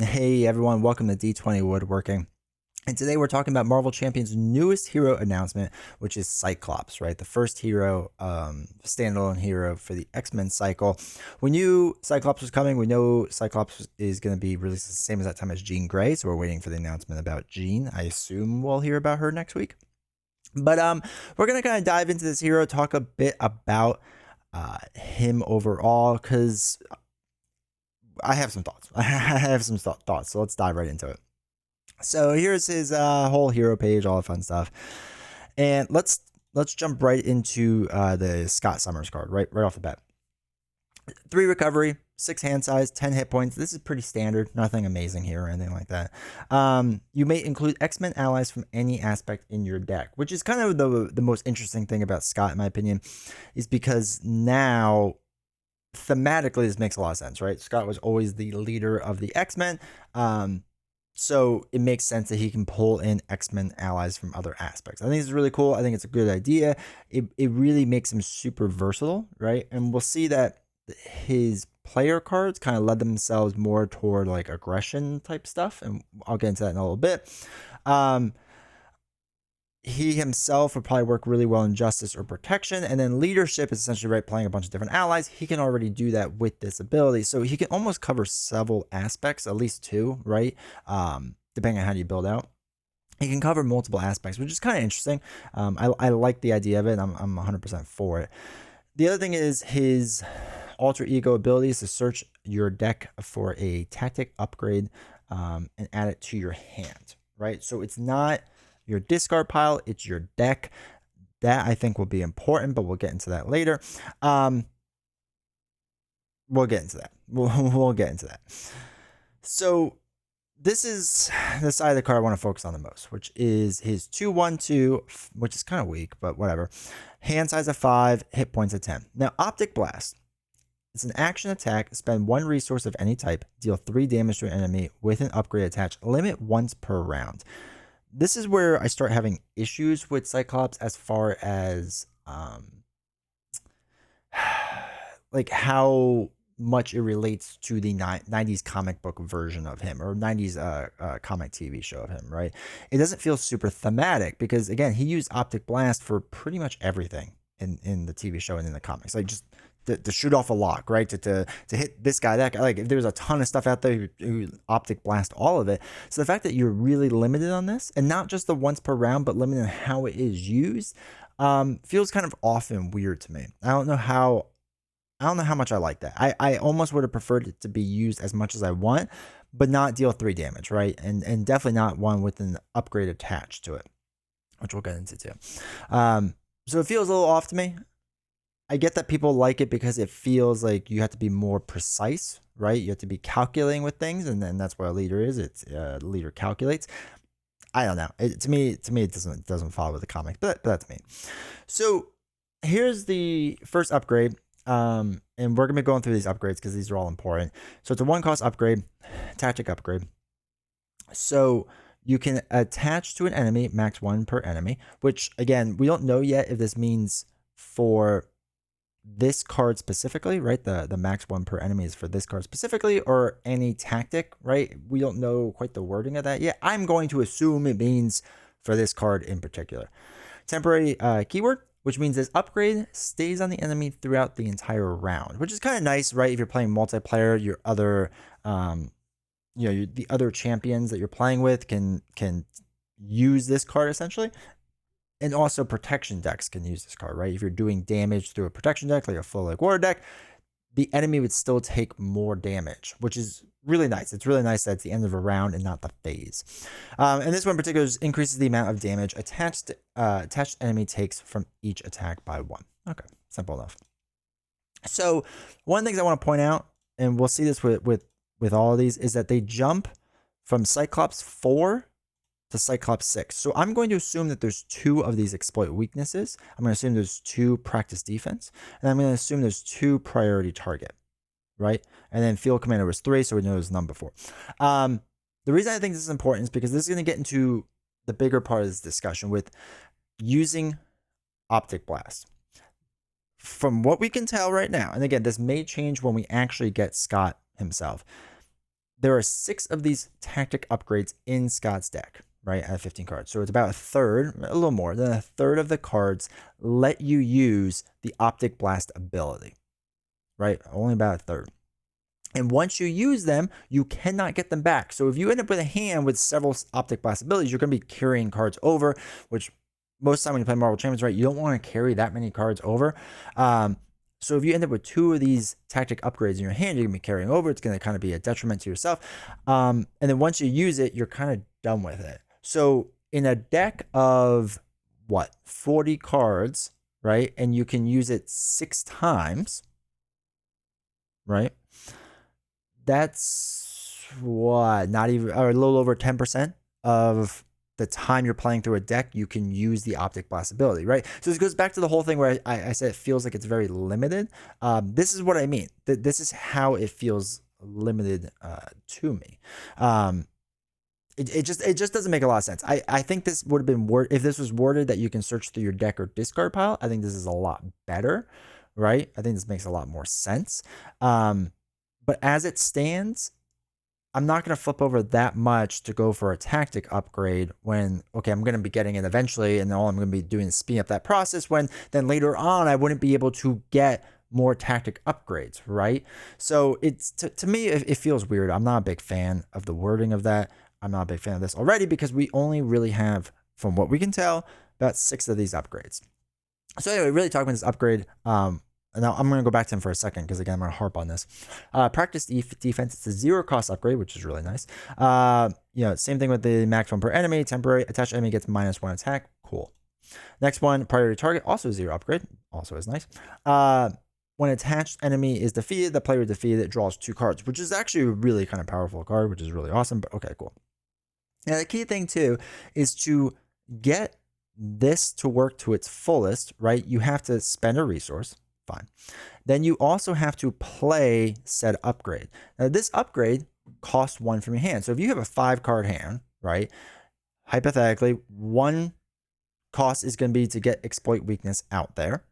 Hey everyone, welcome to D20 Woodworking. And today we're talking about Marvel Champion's newest hero announcement, which is Cyclops, right? The first hero, standalone hero for the X-Men cycle. We knew Cyclops was coming. We know Cyclops is going to be released the same as that time as Jean Grey, so we're waiting for the announcement about Jean. I assume we'll hear about her next week. But we're going to kind of dive into this hero, talk a bit about him overall, because I have some thoughts. I have some thoughts, so let's dive right into it. So here's his whole hero page, all the fun stuff, and let's jump right into the Scott Summers card right off the bat. 3 recovery, 6 hand size, 10 hit points. This is pretty standard, nothing amazing here or anything like that. You may include X-Men allies from any aspect in your deck, which is kind of the most interesting thing about Scott, in my opinion, is because now thematically this makes a lot of sense, right? Scott was always the leader of the X-Men. So it makes sense that he can pull in X-Men allies from other aspects. I think it's really cool. I think it's a good idea. It really makes him super versatile, right? And we'll see that his player cards kind of led themselves more toward like aggression type stuff. And I'll get into that in a little bit. He himself would probably work really well in justice or protection. And then leadership is essentially, right, playing a bunch of different allies. He can already do that with this ability. So he can almost cover several aspects, at least 2, right? Depending on how you build out. He can cover multiple aspects, which is kind of interesting. I like the idea of it. I'm 100% for it. The other thing is his alter ego abilities to search your deck for a tactic upgrade and add it to your hand, right? So it's not your discard pile, it's your deck. That I think will be important, but we'll get into that later. We'll get into that. We'll get into that. So this is the side of the card I want to focus on the most, which is his 2/1/2, which is kind of weak, but whatever. Hand size of 5, hit points of 10. Now, Optic Blast. It's an action attack. Spend 1 resource of any type. Deal 3 damage to an enemy with an upgrade attached. Limit once per round. This is where I start having issues with Cyclops as far as like how much it relates to the 90s comic book version of him, or 90s comic TV show of him, right? It doesn't feel super thematic because, again, he used Optic Blast for pretty much everything in the TV show and in the comics. Like, just to shoot off a lock, right? To hit this guy, that guy. Like, if there's a ton of stuff out there who Optic Blast all of it. So the fact that you're really limited on this, and not just the once per round, but limited on how it is used, feels kind of off and weird to me. I don't know how much I like that. I almost would have preferred it to be used as much as I want, but not deal 3 damage, right? And definitely not one with an upgrade attached to it, which we'll get into too. So it feels a little off to me. I get that people like it because it feels like you have to be more precise, right? You have to be calculating with things, and then that's what a leader is. It's leader calculates. I don't know. To me, it doesn't follow the comics, but that's me. So here's the first upgrade. And we're gonna be going through these upgrades because these are all important. So it's a 1-cost upgrade, tactic upgrade. So you can attach to an enemy, max 1 per enemy, which, again, we don't know yet if this means for this card specifically, right? The max 1 per enemy is for this card specifically, or any tactic, right? We don't know quite the wording of that yet. I'm going to assume it means for this card in particular. Temporary keyword, which means this upgrade stays on the enemy throughout the entire round, which is kind of nice, right? If you're playing multiplayer, your other, the other champions that you're playing with can use this card essentially. And also protection decks can use this card, right? If you're doing damage through a protection deck, like a full like water deck, the enemy would still take more damage, which is really nice. It's really nice that it's the end of a round and not the phase. And this one in particular increases the amount of damage attached enemy takes from each attack by 1. Okay, simple enough. So one of the things I want to point out, and we'll see this with all of these, is that they jump from Cyclops 4 to Cyclops 6. So I'm going to assume that there's 2 of these exploit weaknesses. I'm going to assume there's 2 practice defense, and I'm going to assume there's 2 priority target, right? And then field commander was 3, so we know there's none before. The reason I think this is important is because this is going to get into the bigger part of this discussion with using Optic Blast. From what we can tell right now, and again, this may change when we actually get Scott himself, there are 6 of these tactic upgrades in Scott's deck, right, at 15 cards. So it's about a third, a little more than a third of the cards let you use the Optic Blast ability, right? Only about a third. And once you use them, you cannot get them back. So if you end up with a hand with several Optic Blast abilities, you're going to be carrying cards over, which most of the time when you play Marvel Champions, right, you don't want to carry that many cards over. So if you end up with 2 of these tactic upgrades in your hand, you're going to be carrying over. It's going to kind of be a detriment to yourself. And then once you use it, you're kind of done with it. So in a deck of, 40 cards, right, and you can use it 6 times, right? That's not even, or a little over 10% of the time you're playing through a deck, you can use the Optic Blast ability, right? So this goes back to the whole thing where I said it feels like it's very limited. This is what I mean. This is how it feels limited to me. It just doesn't make a lot of sense. I think this would have been if this was worded that you can search through your deck or discard pile. I think this is a lot better, right? I think this makes a lot more sense. But as it stands, I'm not going to flip over that much to go for a tactic upgrade when, okay, I'm going to be getting it eventually, and all I'm going to be doing is speeding up that process, when then later on I wouldn't be able to get more tactic upgrades, right? So it's to me, it feels weird. I'm not a big fan of the wording of that. I'm not a big fan of this already because we only really have, from what we can tell, about 6 of these upgrades. So anyway, really talking about this upgrade, now I'm going to go back to him for a second because again I'm going to harp on this. Practice defense. It's a 0 cost upgrade, which is really nice. Same thing with the maximum per enemy. Temporary attached enemy gets -1 attack. Cool. Next one, priority target, also 0 upgrade, also is nice. When attached enemy is defeated, the player defeated draws 2 cards, which is actually a really kind of powerful card, which is really awesome. But okay, cool. Now the key thing too is to get this to work to its fullest, right? You have to spend a resource. Fine. Then you also have to play said upgrade. Now this upgrade costs 1 from your hand. So if you have a 5-card hand, right, hypothetically, 1 cost is going to be to get exploit weakness out there.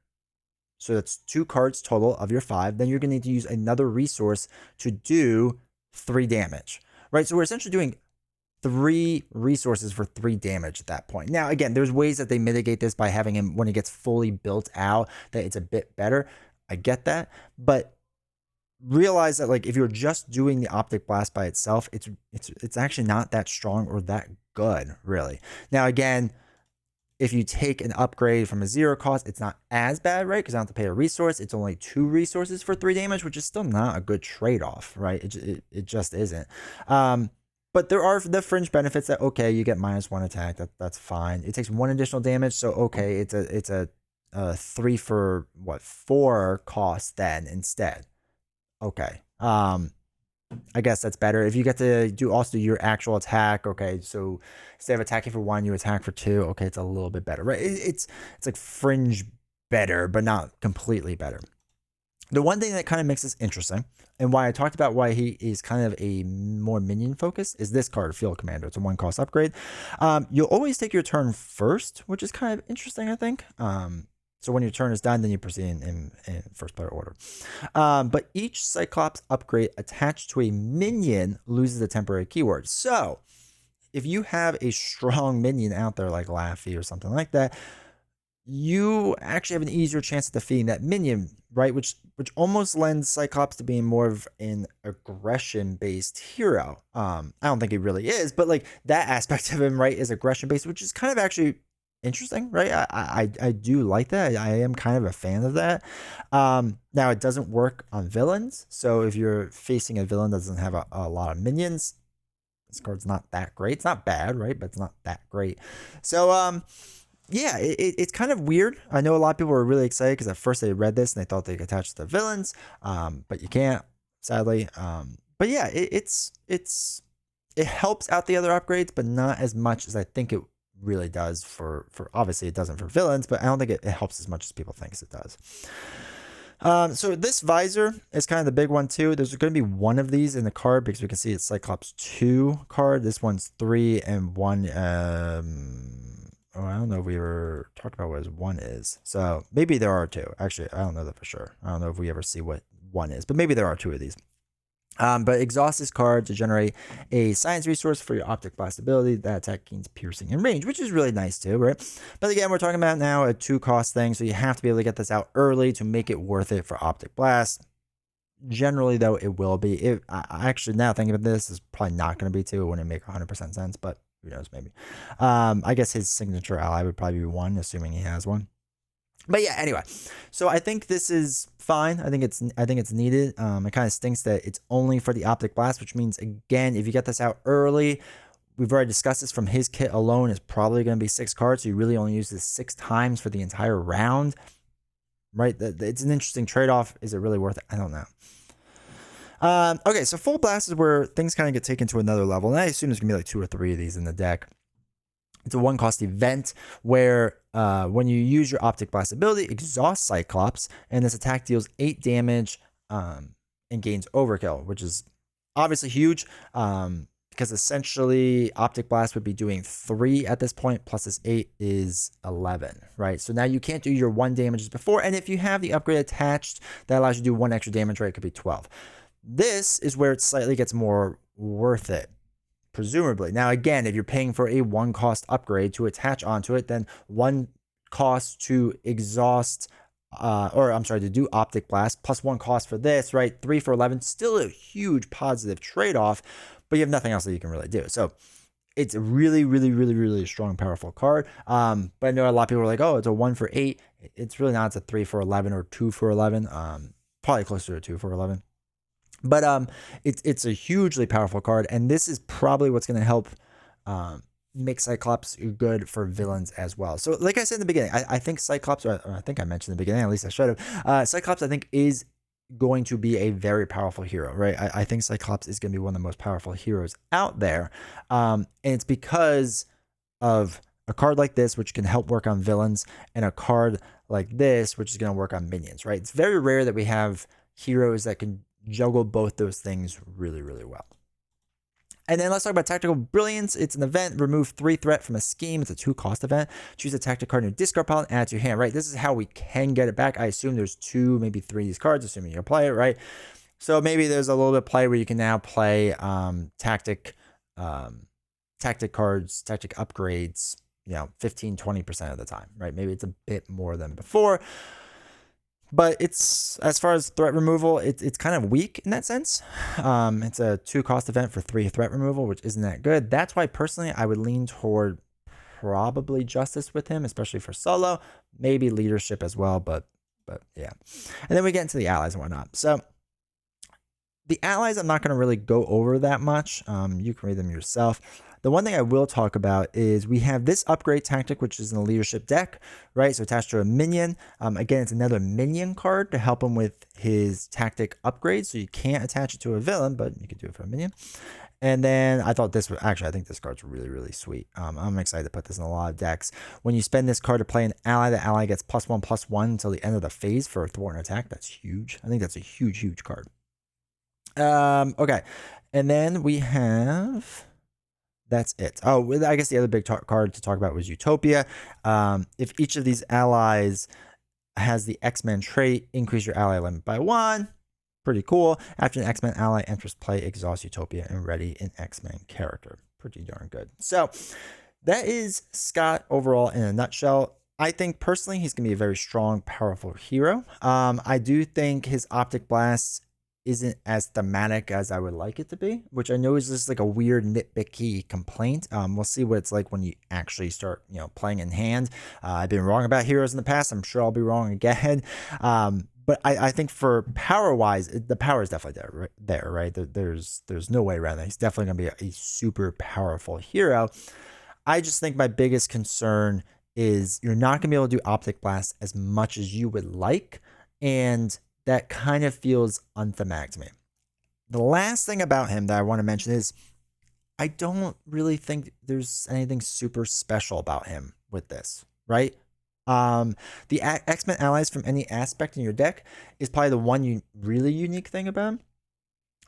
So that's 2 cards total of your 5. Then you're going to need to use another resource to do 3 damage, right? So we're essentially doing 3 resources for 3 damage at that point. Now, again, there's ways that they mitigate this by having him, when he gets fully built out, that it's a bit better. I get that. But realize that, like, if you're just doing the Optic Blast by itself, it's actually not that strong or that good, really. Now, again, if you take an upgrade from a 0 cost, it's not as bad, right? Because I don't have to pay a resource. It's only 2 resources for 3 damage, which is still not a good trade-off, right? It just isn't. But there are the fringe benefits that, okay, you get -1 attack. That's fine. It takes 1 additional damage. So, okay, it's a 3 for 4 cost then instead. Okay. I guess that's better. If you get to do also your actual attack, okay, so instead of attacking for 1, you attack for 2. Okay, it's a little bit better, right? It's like fringe better, but not completely better. The one thing that kind of makes this interesting, and why I talked about why he is kind of a more minion focus, is this card, Field Commander. It's a 1 cost upgrade. You'll always take your turn first, which is kind of interesting, I think. So when your turn is done, then you proceed in first player order. But each Cyclops upgrade attached to a minion loses a temporary keyword. So if you have a strong minion out there like Laffy or something like that, you actually have an easier chance of defeating that minion, right? Which almost lends Cyclops to being more of an aggression-based hero. I don't think he really is, but like that aspect of him, right, is aggression-based, which is kind of actually interesting, right? I do like that. I am kind of a fan of that. Now it doesn't work on villains. So if you're facing a villain that doesn't have a lot of minions, this card's not that great. It's not bad, right? But it's not that great. So yeah, it's kind of weird. I know a lot of people were really excited because at first they read this and they thought they could attach to the villains, but you can't, sadly. But yeah, it helps out the other upgrades, but not as much as I think it really does for obviously it doesn't for villains, but I don't think it helps as much as people think it does. So this Visor is kind of the big one too. There's going to be 1 of these in the card because we can see it's Cyclops 2 card. This one's 3 and 1. I don't know if we ever talked about what his 1 is. So maybe there are 2. Actually, I don't know that for sure. I don't know if we ever see what 1 is, but maybe there are 2 of these. But exhaust this card to generate a science resource for your Optic Blast ability. That attack gains piercing and range, which is really nice too, right? But again, we're talking about now a 2-cost thing, so you have to be able to get this out early to make it worth it for Optic Blast. Generally, though, it will be. I actually, now thinking about this, is probably not going to be 2. It wouldn't make 100% sense, but who knows, maybe. I guess his signature ally would probably be 1, assuming he has one. But yeah, anyway, so I think this is fine. I think it's needed. It kind of stinks that it's only for the Optic Blast, which means, again, if you get this out early, we've already discussed this, from his kit alone is probably going to be 6 cards. So you really only use this 6 times for the entire round, right? It's an interesting trade-off. Is it really worth it? I don't know. Okay, so full blast is where things kind of get taken to another level, and I assume there's gonna be like 2 or 3 of these in the deck. It's a 1-cost event where when you use your Optic Blast ability, exhaust Cyclops, and this attack deals 8 damage and gains overkill, which is obviously huge because essentially Optic Blast would be doing 3 at this point, plus this 8 is 11, right? So now you can't do your 1 damage as before, and if you have the upgrade attached, that allows you to do 1 extra damage, right? It could be 12. This is where it slightly gets more worth it, presumably. Now, again, if you're paying for a 1-cost upgrade to attach onto it, then 1 cost to exhaust, to do Optic Blast, plus 1 cost for this, right? 3 for 11, still a huge positive trade-off, but you have nothing else that you can really do. So it's a really, really, really, really strong, powerful card. But I know a lot of people are like, oh, it's a 1 for 8. It's really not. It's a 3 for 11 or 2 for 11. Probably closer to 2 for 11. But it's a hugely powerful card, and this is probably what's going to help make Cyclops good for villains as well. So like I said in the beginning, I think Cyclops, or I think I mentioned in the beginning, at least I should have, Cyclops I think is going to be a very powerful hero, right? I think Cyclops is going to be one of the most powerful heroes out there, and it's because of a card like this, which can help work on villains, and a card like this, which is going to work on minions, right? It's very rare that we have heroes that can juggle both those things really, really well. And then let's talk about Tactical Brilliance. It's an event. Remove 3 threat from a scheme. It's a 2-cost event. Choose a tactic card in your discard pile and add it to your hand, right? This is how we can get it back. I assume there's 2, maybe 3 of these cards, assuming you play it, right? So maybe there's a little bit of play where you can now play tactic cards, tactic upgrades, 15, 20% of the time, right? Maybe it's a bit more than before. But it's, as far as threat removal, it's kind of weak in that sense. It's a 2-cost event for 3 threat removal, which isn't that good. That's why personally I would lean toward probably Justice with him, especially for solo, maybe leadership as well, but yeah. And then we get into the allies and whatnot. So the allies I'm not going to really go over that much. You can read them yourself. The one thing I will talk about is we have this upgrade tactic, which is in the leadership deck, right? So attached to a minion. Again, it's another minion card to help him with his tactic upgrade. So you can't attach it to a villain, but you could do it for a minion. And then I thought this was, actually, I think this card's really, really sweet. I'm excited to put this in a lot of decks. When you spend this card to play an ally, the ally gets +1/+1 until the end of the phase for a thwart and attack. That's huge. I think that's a huge, huge card. Okay. And then we have... That's it. Oh, I guess the other big card to talk about was Utopia. If each of these allies has the X-Men trait, increase your ally limit by 1. Pretty cool. After an X-Men ally enters play, exhaust Utopia and ready an X-Men character. Pretty darn good. So that is Scott overall in a nutshell. I think personally he's going to be a very strong, powerful hero. I do think his Optic Blast isn't as thematic as I would like it to be, which I know is just like a weird nitpicky complaint. We'll see what it's like when you actually start, playing in hand. I've been wrong about heroes in the past. I'm sure I'll be wrong again. But I think for power wise, the power is definitely there, right? There's no way around that. He's definitely going to be a super powerful hero. I just think my biggest concern is you're not going to be able to do Optic Blast as much as you would like. And that kind of feels unthematic to me. The last thing about him that I want to mention is I don't really think there's anything super special about him with this, right? The X-Men allies from any aspect in your deck is probably the one really unique thing about him.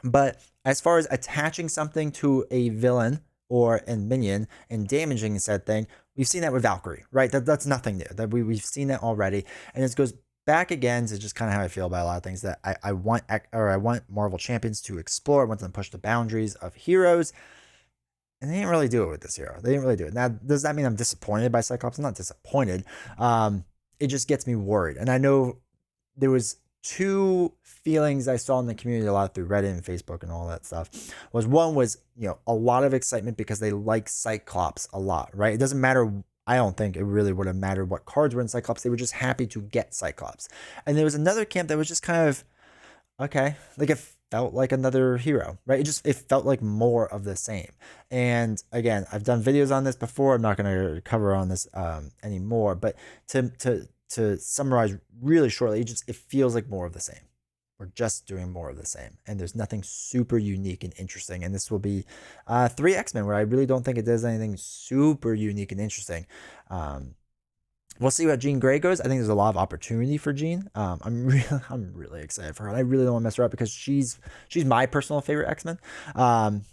But as far as attaching something to a villain or a minion and damaging said thing, we've seen that with Valkyrie, right? That's nothing new. We've seen that already. And this goes back again to just kind of how I feel about a lot of things, that I want Marvel Champions to explore. I want them to push the boundaries of heroes. And they didn't really do it with this hero. They didn't really do it. Now, does that mean I'm disappointed by Cyclops? I'm not disappointed. It just gets me worried. And I know there was two feelings I saw in the community a lot through Reddit and Facebook and all that stuff. One was, a lot of excitement because they like Cyclops a lot, right? It doesn't matter. I don't think it really would have mattered what cards were in Cyclops. They were just happy to get Cyclops. And there was another camp that was just kind of, okay, like it felt like another hero, right? It felt like more of the same. And again, I've done videos on this before. I'm not going to cover on this anymore, but to summarize really shortly, it feels like more of the same. We're just doing more of the same, and there's nothing super unique and interesting. And this will be 3 X-Men, where I really don't think it does anything super unique and interesting. We'll see what Jean Grey goes. I think there's a lot of opportunity for Jean. I'm really excited for her. And I really don't want to mess her up because she's my personal favorite X-Men.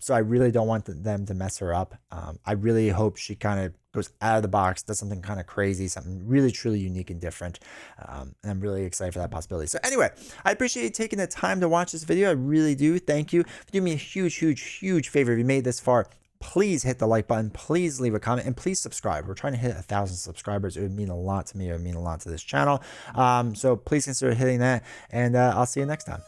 So I really don't want them to mess her up. I really hope she kind of goes out of the box, does something kind of crazy, something really truly unique and different. And I'm really excited for that possibility. So anyway, I appreciate you taking the time to watch this video. I really do. Thank you. Do me a huge favor if you made this far. Please hit the like button, please leave a comment, and please subscribe. We're trying to hit 1,000 subscribers. It would mean a lot to me. It would mean a lot to this channel. So please consider hitting that, and I'll see you next time.